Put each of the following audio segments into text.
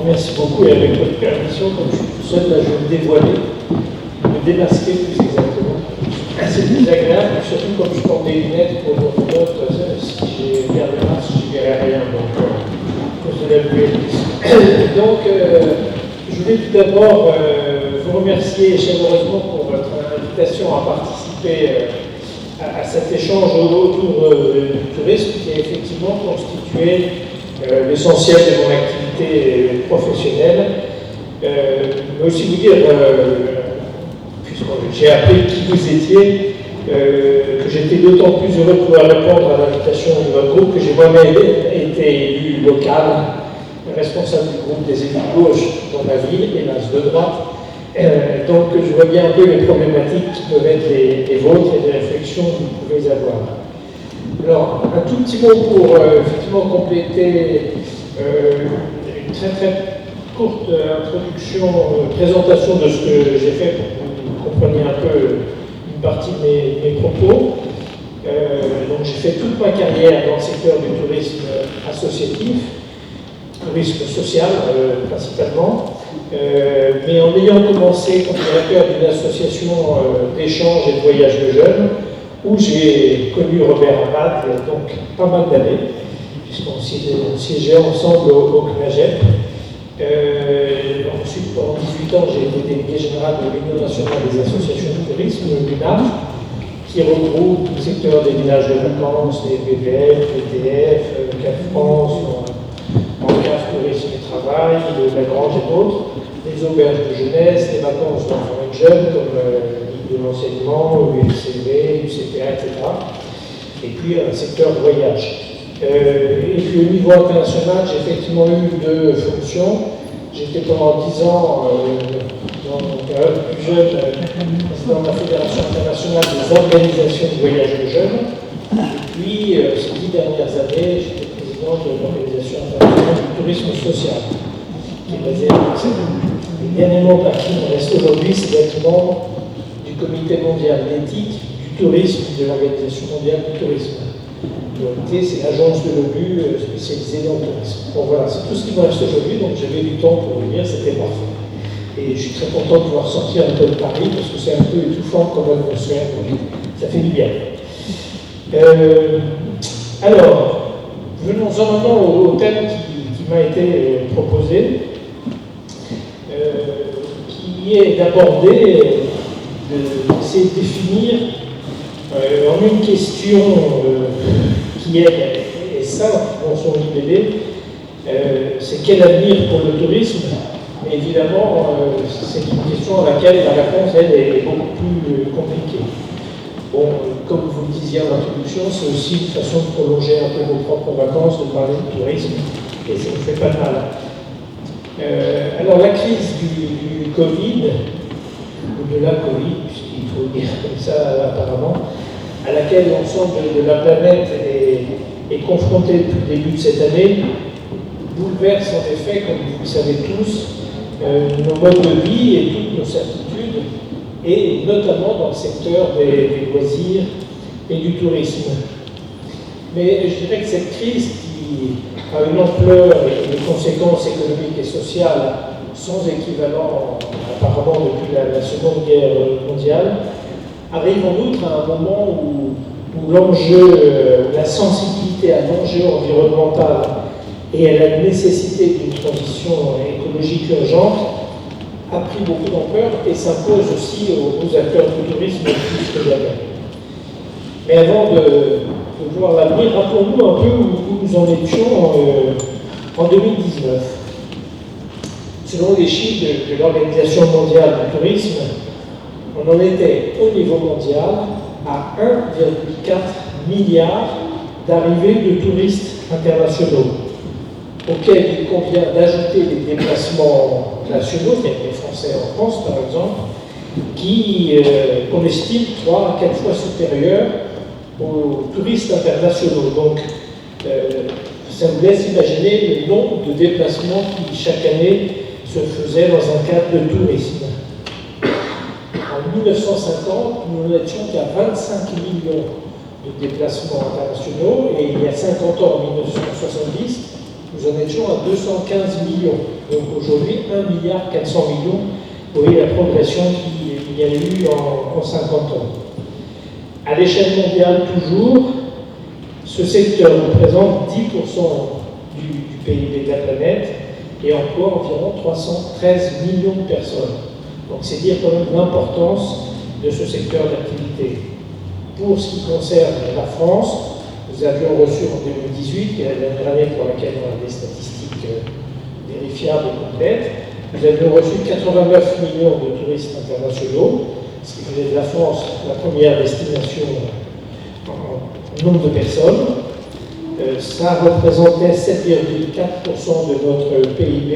merci beaucoup et avec votre permission, comme je suis tout seul, là je vais me dévoiler, me démasquer plus exactement. C'est plus agréable, surtout comme je porte des lunettes pour mon autre, si j'ai bien le masque, je ne verrai rien, donc cause de la buée. Donc, je voulais tout d'abord vous remercier chaleureusement pour votre invitation à participer à cet échange autour du tourisme qui a effectivement constitué l'essentiel de mon activité professionnelle. Mais aussi vous dire, puisque j'ai appris qui vous étiez, que j'étais d'autant plus heureux de pouvoir répondre à l'invitation de votre groupe que j'ai moi-même été élu local, responsable du groupe des élus de gauche dans ma ville, hélas de droite. Donc je vois bien un peu les problématiques qui peuvent être les vôtres et les réflexions que vous pouvez avoir. Alors, un tout petit mot pour effectivement compléter une très très courte introduction, présentation de ce que j'ai fait pour que vous compreniez un peu une partie de mes propos. Donc j'ai fait toute ma carrière dans le secteur du tourisme associatif, tourisme social principalement, mais en ayant commencé comme directeur d'une association d'échange et de voyage de jeunes, où j'ai connu Robert Abad, donc pas mal d'années, puisqu'on siégeait ensemble au CNAGEP. Ensuite, pendant 18 ans, j'ai été délégué général de l'Union nationale des associations de tourisme, l'UNAF, qui regroupe tout le secteur des villages de vacances, les BVF, l'ETF, CAF France, CAF Tourisme et Travail, la Grange et d'autres, les auberges de jeunesse, les vacances d'enfants et de jeunes, comme de l'enseignement, l'ULCV, l'UCPA, etc. Et puis un secteur de voyage. Et puis au niveau international, j'ai effectivement eu deux fonctions. J'étais pendant 10 ans, dans une période plus jeune, président de la Fédération internationale des organisations de voyage de jeunes. Et puis, ces 10 dernières années, j'étais président de l'Organisation internationale du tourisme social, qui est basée à Bruxelles. Le dernier membre à qui on reste aujourd'hui, c'est d'être membre du Comité mondial d'éthique du tourisme de l'Organisation mondiale du tourisme. L'OMT, c'est l'agence de l'ONU spécialisée dans le tourisme. Bon voilà, c'est tout ce qui me reste aujourd'hui, donc j'avais du temps pour venir, c'était parfait. Et je suis très content de pouvoir sortir un peu de Paris, parce que c'est un peu étouffant comme atmosphère, donc ça fait du bien. Alors, venons-en maintenant au thème qui m'a été proposé, qui est d'aborder, d'essayer de définir en une question qui est simple dans son IBD, c'est quel avenir pour le tourisme? Mais évidemment, c'est une question à laquelle la réponse, elle, est beaucoup plus compliquée. Bon, comme vous le disiez en introduction, c'est aussi une façon de prolonger un peu vos propres vacances, de parler de tourisme, et ça ne fait pas de mal. Alors, la crise du Covid, ou de la Covid, puisqu'il faut dire comme ça apparemment, à laquelle l'ensemble de la planète est confronté depuis le début de cette année, bouleverse en effet, comme vous le savez tous, nos modes de vie et toutes nos certitudes, et notamment dans le secteur des loisirs et du tourisme. Mais je dirais que cette crise, qui a une ampleur et des conséquences économiques et sociales sans équivalent apparemment depuis la Seconde Guerre mondiale, arrive en outre à un moment où l'enjeu, la sensibilité à l'enjeu environnemental et à la nécessité d'une transition écologique urgente a pris beaucoup d'ampleur et s'impose aussi aux acteurs du tourisme plus que jamais. Mais avant de voir l'avenir, rappelons-nous un peu où nous en étions en 2019. Selon les chiffres de l'Organisation mondiale du tourisme, on en était au niveau mondial à 1,4 milliard d'arrivées de touristes internationaux, auxquels il convient d'ajouter les déplacements nationaux, c'est-à-dire les Français en France par exemple, qu'on estime 3 à 4 fois supérieurs aux touristes internationaux. Donc, ça vous laisse imaginer le nombre de déplacements qui chaque année se faisaient dans un cadre de tourisme. En 1950, nous n'étions qu'à 25 millions de déplacements internationaux, et il y a 50 ans, en 1970, nous en étions à 215 millions. Donc aujourd'hui, 1,4 milliard. Vous voyez la progression qu'il y a eu en 50 ans. À l'échelle mondiale, toujours, ce secteur représente 10% du PIB de la planète et emploie environ 313 millions de personnes. Donc c'est dire quand même l'importance de ce secteur d'activité. Pour ce qui concerne la France, nous avions reçu en 2018, qui est la dernière année pour laquelle on a des statistiques vérifiables et complètes, nous avions reçu 89 millions de touristes internationaux, ce qui faisait de la France la première destination en nombre de personnes. Ça représentait 7,4% de notre PIB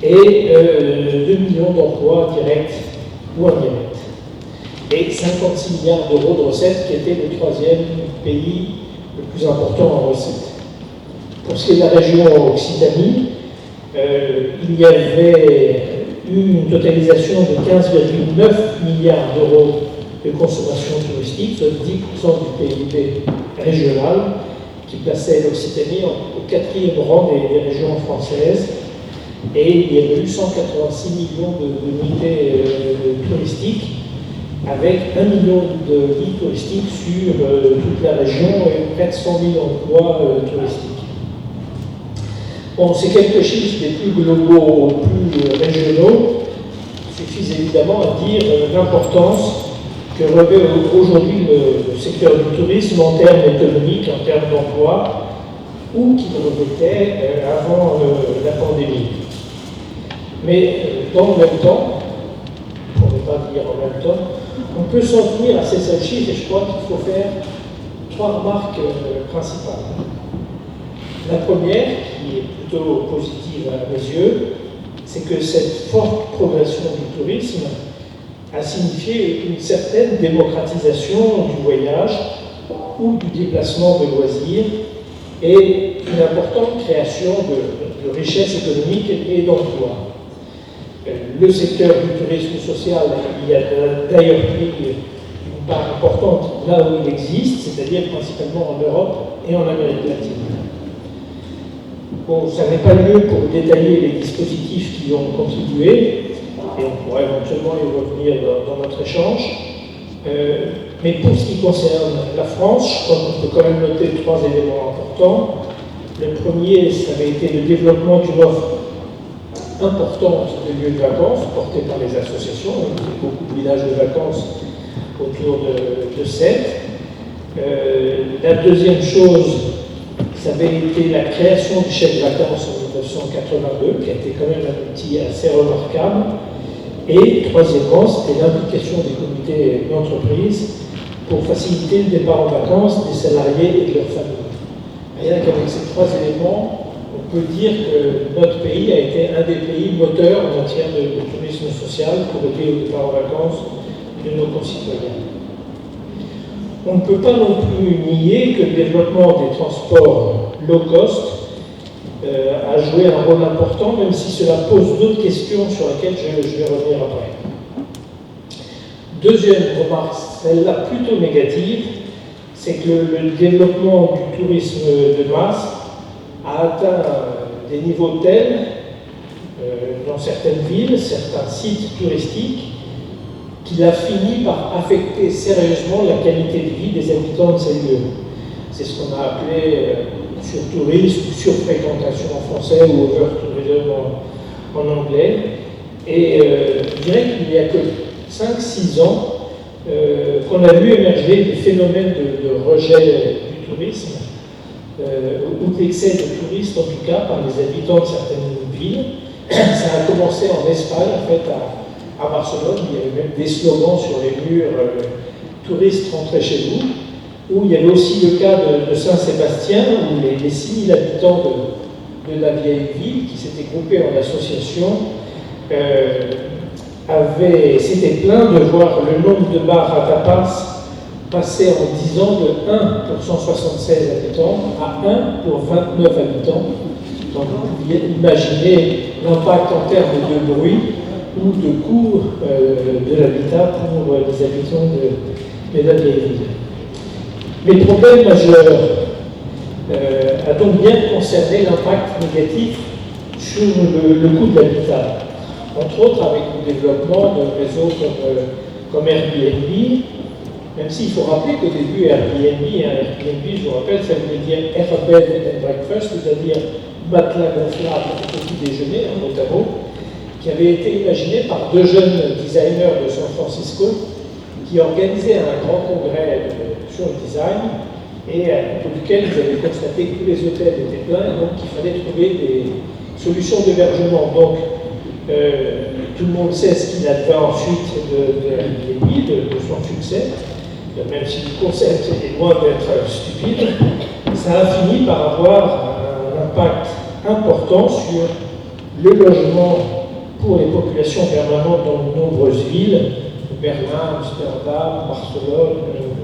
et 2 millions d'emplois directs ou indirects. Et 56 milliards d'euros de recettes, qui était le troisième pays le plus important en recettes. Pour ce qui est de la région Occitanie, il y avait eu une totalisation de 15,9 milliards d'euros de consommation touristique, soit 10% du PIB régional, qui plaçait l'Occitanie au 4e rang des régions françaises. Et il y avait eu 186 millions de nuitées touristiques, avec 1 million de lits touristiques sur toute la région et près de 100 000 emplois touristiques. Bon, ces quelques chiffres des plus globaux aux plus régionaux suffisent évidemment à dire l'importance que revêt aujourd'hui le secteur du tourisme en termes économiques, en termes d'emploi, ou qu'il revêtait avant la pandémie. Mais dans le même temps, pour ne pas dire en même temps, on peut s'en tenir à ces seuls chiffres et je crois qu'il faut faire 3 remarques principales. La première, qui est plutôt positive à mes yeux, c'est que cette forte progression du tourisme a signifié une certaine démocratisation du voyage ou du déplacement de loisirs et une importante création de richesses économiques et d'emplois. Le secteur du tourisme social y a d'ailleurs pris une part importante là où il existe, c'est-à-dire principalement en Europe et en Amérique latine. Bon, ça n'est pas lieu pour détailler les dispositifs qui ont contribué, et on pourra éventuellement y revenir dans notre échange. Mais pour ce qui concerne la France, je crois qu'on peut quand même noter 3 éléments importants. Le premier, ça avait été le développement d'une offre importante de lieux de vacances portés par les associations. Il y a beaucoup de villages de vacances autour de Sète. La deuxième chose, ça avait été la création du chèque vacances en 1982, qui a été quand même un outil assez remarquable. Et troisièmement, c'était l'implication des comités d'entreprise pour faciliter le départ en vacances des salariés et de leurs familles. Rien qu'avec ces 3 éléments, on peut dire que notre pays a été un des pays moteurs en matière de tourisme social pour aider au départ en vacances de nos concitoyens. On ne peut pas non plus nier que le développement des transports low cost a joué un rôle important, même si cela pose d'autres questions sur lesquelles je vais revenir après. Deuxième remarque, celle-là plutôt négative, c'est que le développement du tourisme de masse a atteint des niveaux tels dans certaines villes, certains sites touristiques, qu'il a fini par affecter sérieusement la qualité de vie des habitants de ces lieux. C'est ce qu'on a appelé surtourisme, surfréquentation en français ou overtourism en anglais. Et je dirais qu'il n'y a que 5-6 ans qu'on a vu émerger des phénomènes de rejet du tourisme, ou d'excès de touristes en tout cas par les habitants de certaines villes. Ça a commencé en Espagne, en fait, à Barcelone. Il y avait même des slogans sur les murs touristes rentrez chez vous. Où il y avait aussi le cas de Saint-Sébastien, où les 6000 habitants de la vieille ville, qui s'étaient groupés en association, s'étaient plaints de voir le nombre de bars à tapas passer en 10 ans de 1 pour 176 habitants à 1 pour 29 habitants. Donc vous pouvez imaginer l'impact en termes de bruit ou de coût de l'habitat pour les habitants de la vieille ville. Mais le problème majeur a donc bien concerné l'impact négatif sur le coût de l'habitat. Entre autres avec le développement de réseaux comme Airbnb, même s'il faut rappeler qu'au début Airbnb, je vous rappelle, ça voulait dire Air Bed and Breakfast, c'est-à-dire matelas gonflable au petit déjeuner, notamment, qui avait été imaginé par deux jeunes designers de San Francisco qui organisaient un grand congrès sur le design et pour lequel ils avaient constaté que tous les hôtels étaient pleins et donc qu'il fallait trouver des solutions d'hébergement. Donc, tout le monde sait ce qu'il advint ensuite de son succès, même si le concept est loin d'être stupide, ça a fini par avoir un impact important sur le logement pour les populations permanentes dans de nombreuses villes, Berlin, Amsterdam, Barcelone,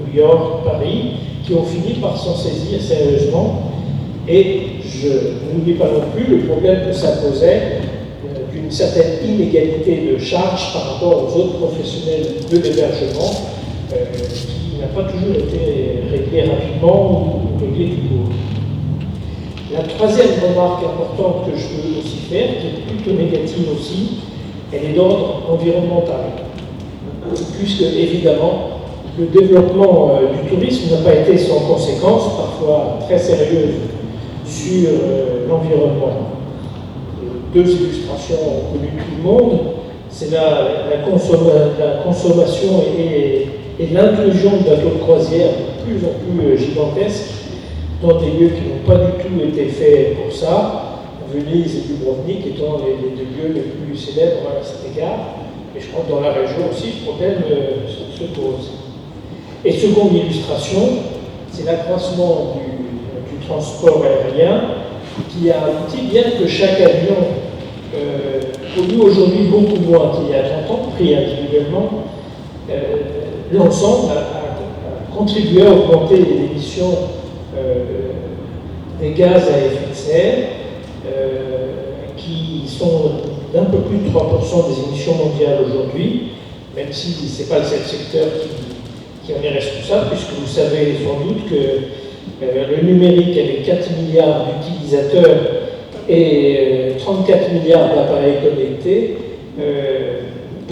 New York, Paris, qui ont fini par s'en saisir sérieusement. Et je n'oublie pas non plus le problème que ça posait d'une certaine inégalité de charges par rapport aux autres professionnels de l'hébergement, qui n'a pas toujours été réglé rapidement ou réglé du coup. La troisième remarque importante que je veux aussi faire, qui est plutôt négative aussi, elle est d'ordre environnemental. Puisque, évidemment, le développement du tourisme n'a pas été sans conséquences, parfois très sérieuses, sur l'environnement. Deux illustrations connues de tout le monde, c'est la consommation et l'inclusion de bateaux de croisière de plus en plus gigantesques dans des lieux qui n'ont pas du tout été faits pour ça, Venise et Dubrovnik étant les deux lieux les plus célèbres à cet égard. Et je crois que dans la région aussi, le problème se pose. Et seconde illustration, c'est l'accroissement du transport aérien qui a abouti, bien que chaque avion pollue aujourd'hui beaucoup moins qu'il y a 30 ans, pris individuellement, l'ensemble a contribué à augmenter les émissions des gaz à effet de serre, qui sont d'un peu plus de 3% des émissions mondiales aujourd'hui, même si ce n'est pas le seul secteur qui en est responsable, puisque vous savez sans doute que le numérique avec 4 milliards d'utilisateurs et 34 milliards d'appareils connectés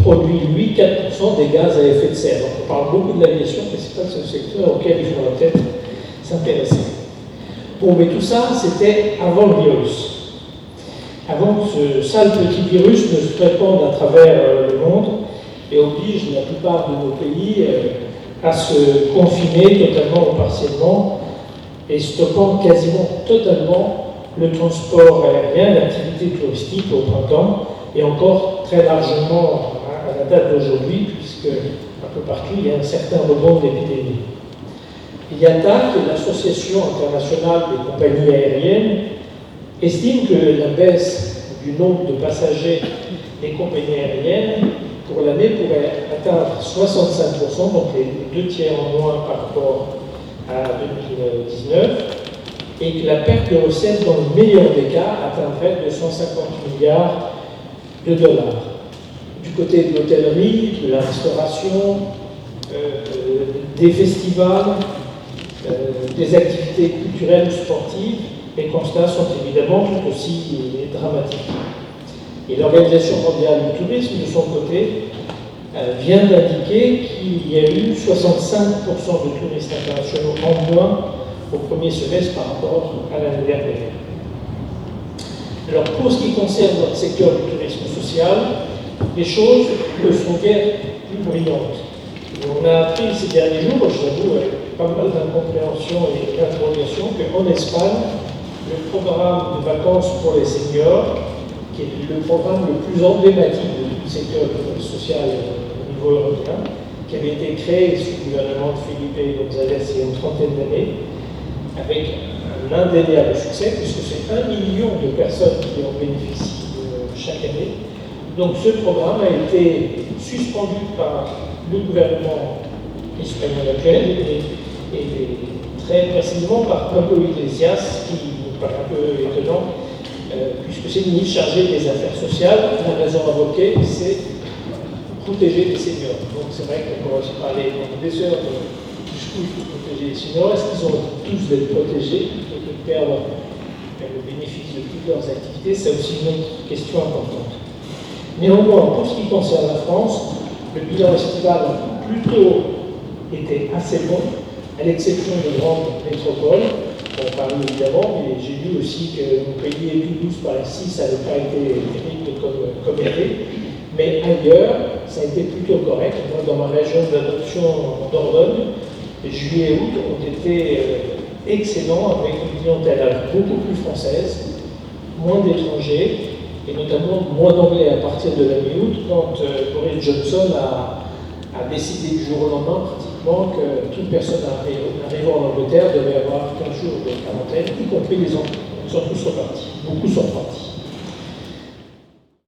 produit, lui, 4% des gaz à effet de serre. Donc on parle beaucoup de l'aviation, mais ce n'est pas le seul secteur auquel il faudra peut-être s'intéresser. Bon, mais tout ça, c'était avant le virus. Avant que ce sale petit virus ne se répande à travers le monde et oblige la plupart de nos pays à se confiner totalement ou partiellement et stoppant quasiment totalement le transport aérien, l'activité touristique au printemps et encore très largement à la date d'aujourd'hui, puisque un peu partout il y a un certain rebond d'épidémie. IATA, qui est l'Association internationale des compagnies aériennes, estime que la baisse du nombre de passagers des compagnies aériennes pour l'année pourrait atteindre 65%, donc les 2 tiers en moins par rapport à 2019, et que la perte de recettes, dans le meilleur des cas, atteindrait 250 milliards de dollars. Du côté de l'hôtellerie, de la restauration, des festivals, des activités culturelles ou sportives, les constats sont évidemment tout aussi dramatiques. Et l'Organisation mondiale du tourisme, de son côté, vient d'indiquer qu'il y a eu 65% de touristes internationaux en moins au premier semestre par rapport à l'année dernière. Alors, pour ce qui concerne notre secteur du tourisme social, les choses ne sont guère plus brillantes. Et on a appris ces derniers jours, je l'avoue, avec pas mal d'incompréhension et d'interrogation, qu'en Espagne, le programme de vacances pour les seniors, qui est le programme le plus emblématique du secteur social au niveau européen, qui avait été créé sous le gouvernement de Felipe González il y a une trentaine d'années, avec un indéniable succès, puisque c'est 1 million de personnes qui en bénéficient chaque année. Donc ce programme a été suspendu par le gouvernement espagnol actuel et très précisément par Pablo Iglesias, qui nous paraît un peu étonnant, puisque c'est le ministre chargé des affaires sociales. La raison invoquée, c'est protéger les seniors. Donc c'est vrai qu'on pourrait aussi parler des heures jusqu'où il faut protéger les seniors. Est-ce qu'ils ont tous d'être protégés plutôt que de perdre qu'elles bénéficient de toutes leurs activités, c'est aussi une autre question importante. Néanmoins, pour ce qui concerne la France, le bilan estival a plutôt été assez bon, à l'exception de grandes métropoles. On parle évidemment, mais j'ai vu aussi que Montpellier et Toulouse, par ici, ça n'avait pas été terrible comme été. Mais ailleurs, ça a été plutôt correct. Moi, dans ma région d'adoption en Dordogne, juillet et août ont été excellents, avec une clientèle beaucoup plus française, moins d'étrangers, et notamment moins d'anglais à partir de la mi-août, quand Boris Johnson a décidé du jour au lendemain pratiquement que toute personne arrivant en Angleterre devait avoir 15 jours de quarantaine, y compris les enfants. Ils sont tous repartis, beaucoup sont repartis.